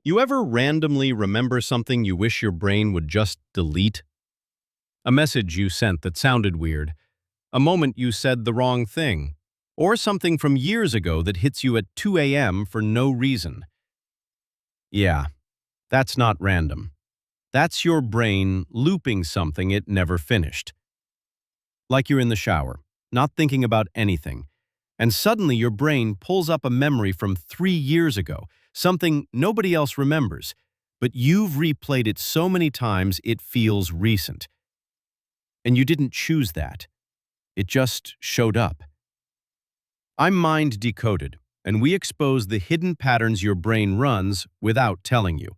You ever randomly remember something you wish your brain would just delete? A message you sent that sounded weird, a moment you said the wrong thing, or something from years ago that hits you at 2 a.m. for no reason. Yeah, that's not random. That's your brain looping something it never finished. Like you're in the shower, not thinking about anything, and suddenly your brain pulls up a memory from 3 years ago, something nobody else remembers, but you've replayed it so many times it feels recent. And you didn't choose that. It just showed up. I'm Mind Decoded, and we expose the hidden patterns your brain runs without telling you.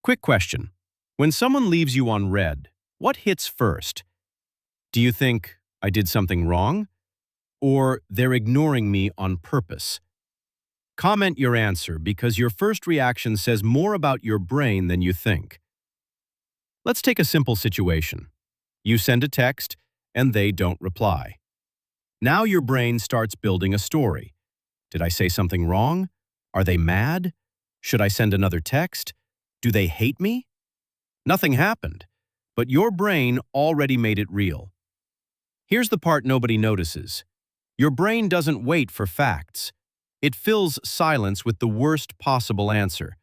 Quick question. When someone leaves you on red, what hits first? Do you think, I did something wrong? Or they're ignoring me on purpose? Comment your answer because your first reaction says more about your brain than you think. Let's take a simple situation. You send a text, and they don't reply. Now your brain starts building a story. Did I say something wrong? Are they mad? Should I send another text? Do they hate me? Nothing happened, but your brain already made it real. Here's the part nobody notices. Your brain doesn't wait for facts. It fills silence with the worst possible answer,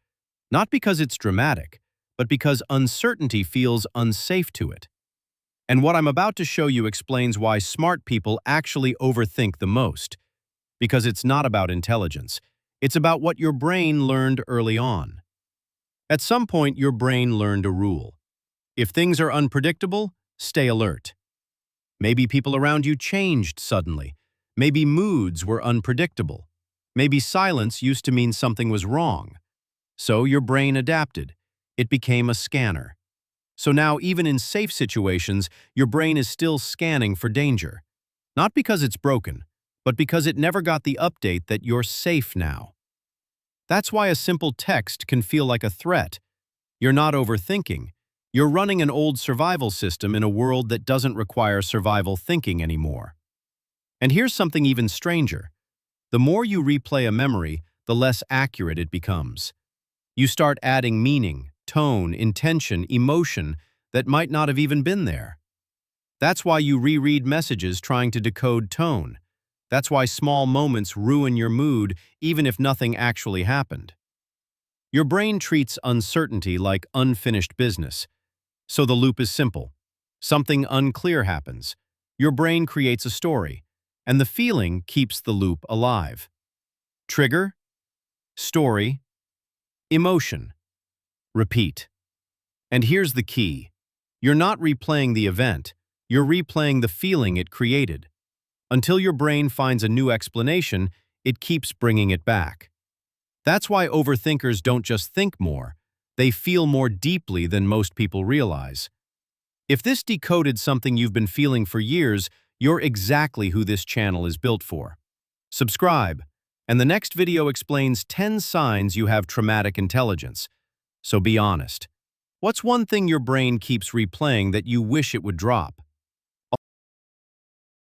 not because it's dramatic, but because uncertainty feels unsafe to it. And what I'm about to show you explains why smart people actually overthink the most. Because it's not about intelligence. It's about what your brain learned early on. At some point, your brain learned a rule. If things are unpredictable, stay alert. Maybe people around you changed suddenly. Maybe moods were unpredictable. Maybe silence used to mean something was wrong. So your brain adapted. It became a scanner. So now, even in safe situations, your brain is still scanning for danger. Not because it's broken, but because it never got the update that you're safe now. That's why a simple text can feel like a threat. You're not overthinking. You're running an old survival system in a world that doesn't require survival thinking anymore. And here's something even stranger. The more you replay a memory, the less accurate it becomes. You start adding meaning, tone, intention, emotion that might not have even been there. That's why you reread messages trying to decode tone. That's why small moments ruin your mood even if nothing actually happened. Your brain treats uncertainty like unfinished business. So the loop is simple. Something unclear happens. Your brain creates a story, and the feeling keeps the loop alive. Trigger, story, emotion. Repeat. And here's the key. You're not replaying the event, you're replaying the feeling it created. Until your brain finds a new explanation, it keeps bringing it back. That's why overthinkers don't just think more, they feel more deeply than most people realize. If this decoded something you've been feeling for years, you're exactly who this channel is built for. Subscribe, and the next video explains 10 signs you have traumatic intelligence. So be honest. What's one thing your brain keeps replaying that you wish it would drop?